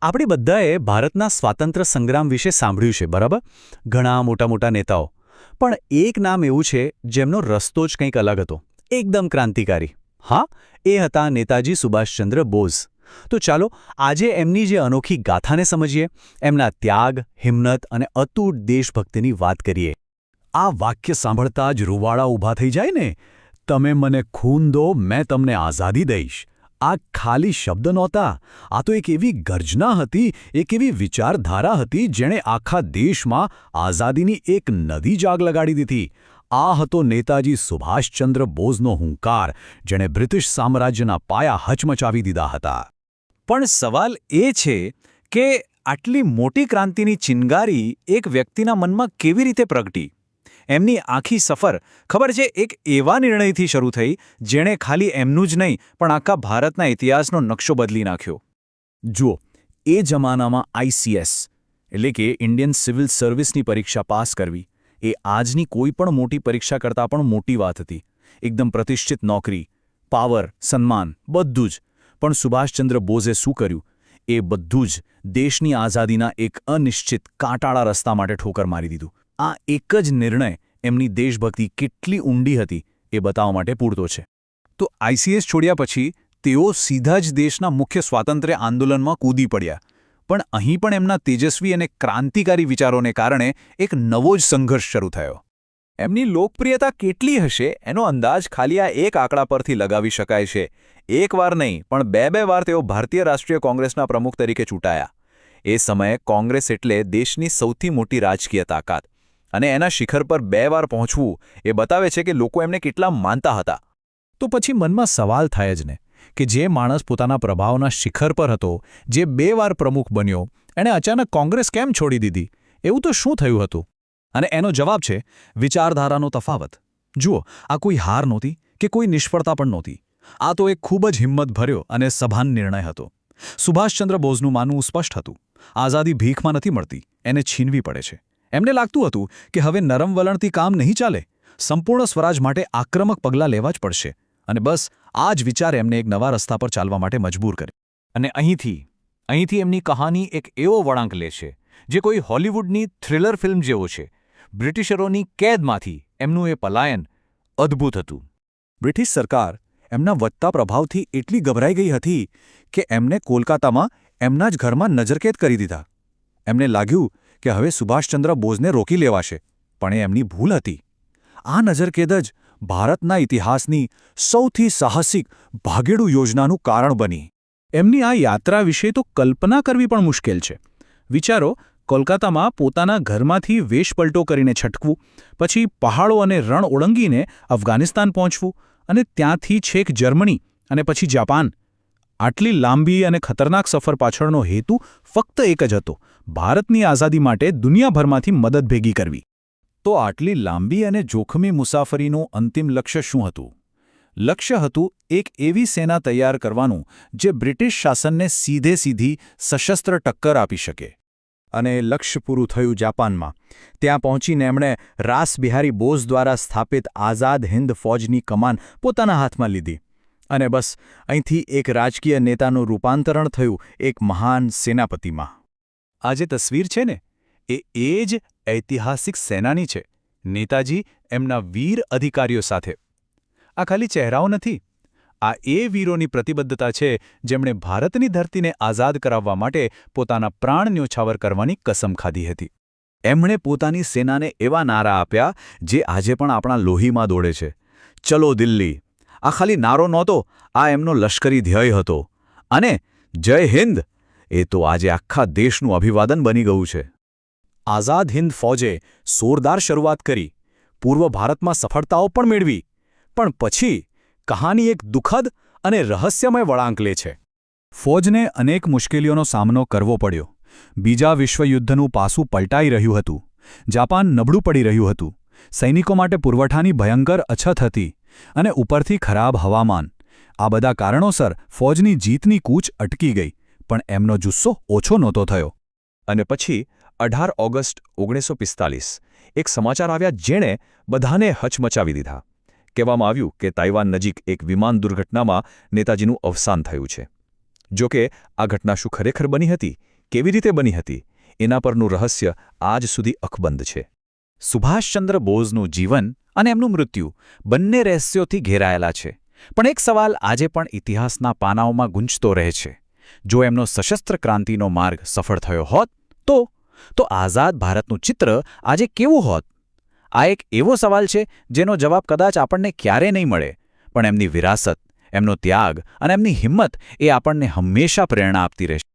આપણે બધાએ ભારતના સ્વાતંત્ર્ય સંગ્રામ વિશે સાંભળ્યું છે, બરાબર? ઘણા મોટા મોટા નેતાઓ. પણ એક નામ એવું છે જેમનો રસ્તો જ કંઈક અલગ હતો, એકદમ ક્રાંતિકારી. હા, એ હતા નેતાજી સુભાષચંદ્ર બોઝ. તો ચાલો આજે એમની જે અનોખી ગાથાને સમજીએ, એમના ત્યાગ, હિંમત અને અતૂટ દેશભક્તિની વાત કરીએ. આ વાક્ય સાંભળતા જ રૂવાડા ઊભા થઈ જાય ને. તમે મને ખૂન દો, મેં તમને આઝાદી દઈશ. આ ખાલી શબ્દ નહોતા, આ તો એક એવી ગર્જના હતી, એક એવી વિચારધારા હતી જેણે આખા દેશમાં આઝાદીની એક નદી જાગ લગાડી દીધી. આ હતો નેતાજી સુભાષચંદ્ર બોઝનો હુંકાર, જેણે બ્રિટિશ સામ્રાજ્યના પાયા હચમચાવી દીધા હતા. પણ સવાલ એ છે કે આટલી મોટી ક્રાંતિની ચિનગારી એક વ્યક્તિના મનમાં કેવી રીતે પ્રગટી? એમની આખી સફર ખબર છે એક એવા નિર્ણયથી શરૂ થઈ જેણે ખાલી એમનું જ નહીં પણ આખા ભારતના ઇતિહાસનો નકશો બદલી નાખ્યો. જુઓ, એ જમાનામાં આઈસીએસ એટલે કે ઇન્ડિયન સિવિલ સર્વિસની પરીક્ષા પાસ કરવી એ આજની કોઈ પણ મોટી પરીક્ષા કરતાં પણ મોટી વાત હતી. એકદમ પ્રતિષ્ઠિત નોકરી, પાવર, સન્માન બધું જ. પણ સુભાષચંદ્ર બોઝે શું કર્યું? એ બધું જ દેશની આઝાદીના એક અનિશ્ચિત કાંટાળા રસ્તા માટે ઠોકર મારી દીધું. આ એક જ નિર્ણય એમની દેશભક્તિ કેટલી ઊંડી હતી એ બતાવવા માટે પૂરતો છે. તો આઈસીએસ છોડ્યા પછી તેઓ સીધા જ દેશના મુખ્ય સ્વાતંત્ર્ય આંદોલનમાં કૂદી પડ્યા. પણ અહીં પણ એમના તેજસ્વી અને ક્રાંતિકારી વિચારોને કારણે એક નવો જ સંઘર્ષ શરૂ થયો. એમની લોકપ્રિયતા કેટલી હશે એનો અંદાજ ખાલી આ એક આંકડા પરથી લગાવી શકાય છે. એક વાર નહીં પણ બે વાર તેઓ ભારતીય રાષ્ટ્રીય કોંગ્રેસના પ્રમુખ તરીકે ચૂંટાયા. એ સમયે કોંગ્રેસ એટલે દેશની સૌથી મોટી રાજકીય તાકાત. અને એના શિખર પર 2 વાર પહોંચવું એ બતાવે છે કે લોકો એમને કેટલા માનતા હતા. તો પછી મનમાં સવાલ થાય જ ને કે જે માણસ પોતાના પ્રભાવના શિખર પર હતો, જે 2 વાર પ્રમુખ બન્યો, એણે અચાનક કોંગ્રેસ કેમ છોડી દીધી? એવું તો શું થયું હતું? અને એનો જવાબ છે વિચારધારાનો તફાવત. જુઓ, આ કોઈ હાર નહોતી કે કોઈ નિષ્ફળતા પણ નહોતી. આ તો એક ખૂબ જ હિંમતભર્યો અને સભાન નિર્ણય હતો. સુભાષચંદ્ર બોઝનું માનવું સ્પષ્ટ હતું. આઝાદી ભીખમાં નથી મળતી, એને છીનવી પડે છે. એમને લાગતું હતું કે હવે નરમ વલણથી કામ નહીં ચાલે. સંપૂર્ણ સ્વરાજ માટે આક્રમક પગલાં લેવા જ પડશે. અને બસ આ જ વિચાર એમને એક નવા રસ્તા પર ચાલવા માટે મજબૂર કરે. અને અહીંથી એમની કહાની એક એવો વળાંક લે છે જે કોઈ હોલિવૂડની થ્રિલર ફિલ્મ જેવો છે. બ્રિટિશરોની કેદમાંથી એમનું એ પલાયન અદ્ભુત હતું. બ્રિટિશ સરકાર એમના વધતા પ્રભાવથી એટલી ગભરાઈ ગઈ હતી કે એમને કોલકાતામાં એમના જ ઘરમાં નજરકેદ કરી દીધા. એમને લાગ્યું કે હવે સુભાષચંદ્ર બોઝને રોકી લેવાશે. પણ એ એમની ભૂલ હતી. આ નજરકેદ જ ભારતના ઇતિહાસની સૌથી સાહસિક ભાગેડુ યોજનાનું કારણ બની. એમની આ યાત્રા વિશે તો કલ્પના કરવી પણ મુશ્કેલ છે. વિચારો, કોલકાતામાં પોતાના ઘરમાંથી વેશપલટો કરીને છટકવું, પછી પહાડો અને રણ ઓળંગીને અફઘાનિસ્તાન પહોંચવું, અને ત્યાંથી છેક જર્મની અને પછી જાપાન. આટલી લાંબી અને ખતરનાક સફર પાછળનો હેતુ ફક્ત એક જ હતો: ભારતની આઝાદી માટે દુનિયાભરમાંથી મદદ ભેગી કરવી. તો આટલી લાંબી અને જોખમી મુસાફરીનું અંતિમ લક્ષ્ય શું હતું? લક્ષ્ય હતું એક એવી સેના તૈયાર કરવાનું જે બ્રિટિશ શાસનને સીધી સશસ્ત્ર ટક્કર આપી શકે. અને લક્ષ્ય પૂરું થયું જાપાનમાં. ત્યાં પહોંચીને એમણે રાસબિહારી બોઝ દ્વારા સ્થાપિત આઝાદ હિન્દ ફૌજની કમાન પોતાના હાથમાં લીધી. અને બસ અહીંથી એક રાજકીય મેતાનું રૂપાંતરણ થયું એક મહાન સેનાપતિમાં. આ જે તસવીર છે ને, એ જ ઐતિહાસિક સેનાની છે. નેતાજી એમના વીર અધિકારીઓ સાથે. આ ખાલી ચહેરાઓ નથી. આ એ વીરોની પ્રતિબદ્ધતા છે જેમણે ભારતની ધરતીને આઝાદ કરાવવા માટે પોતાના પ્રાણ ન્યોછાવર કરવાની કસમ ખાધી હતી. એમણે પોતાની સેનાને એવા નારા આપ્યા જે આજે પણ આપણા લોહીમાં દોડે છે. ચલો દિલ્હી! આ ખાલી નારો નહોતો, આ એમનો લશ્કરી ધ્યેય હતો. અને જય હિન્દ! એ તો આજે આખા દેશનું અભિવાદન બની ગયું છે. આઝાદ હિન્દ ફૌજે જોરદાર શરૂઆત કરી. પૂર્વ ભારતમાં સફળતાઓ પણ મેળવી. પણ પછી કહાની એક દુઃખદ અને રહસ્યમય વળાંક લે છે. ફૌજને અનેક મુશ્કેલીઓનો સામનો કરવો પડ્યો. બીજા વિશ્વયુદ્ધનું પાસું પલટાઈ રહ્યું હતું. જાપાન નબળું પડી રહ્યું હતું. સૈનિકો માટે પુરવઠાની ભયંકર અછત હતી. અને ઉપરથી ખરાબ હવામાન. આ બધા કારણોસર ફૌજની જીતની કૂચ અટકી ગઈ. પણ એમનો જુસ્સો ઓછો નહોતો થયો. અને પછી 18 ઓગસ્ટ 1945 એક સમાચાર આવ્યા જેણે બધાને હચમચાવી દીધા. કહેવામાં આવ્યું કે તાઇવાન નજીક એક વિમાન દુર્ઘટનામાં નેતાજીનું અવસાન થયું છે. જોકે આ ઘટના શું ખરેખર બની હતી, કેવી રીતે બની હતી, એના પરનું રહસ્ય આજ સુધી અકબંધ છે. સુભાષચંદ્ર બોઝનું જીવન અને એમનું મૃત્યુ બંને રહસ્યોથી ઘેરાયેલા છે. પણ એક સવાલ આજે પણ ઇતિહાસના પાનાઓમાં ગુંજતો રહે છે. જો એમનો સશસ્ત્ર ક્રાંતિનો માર્ગ સફળ થયો હોત તો આઝાદ ભારતનું ચિત્ર આજે કેવું હોત? આ એક એવો સવાલ છે જેનો જવાબ કદાચ આપણને ક્યારેય નહીં મળે, પણ એમની વિરાસત, એમનો ત્યાગ અને એમની હિંમત એ આપણને હંમેશા પ્રેરણા આપતી રહેશે.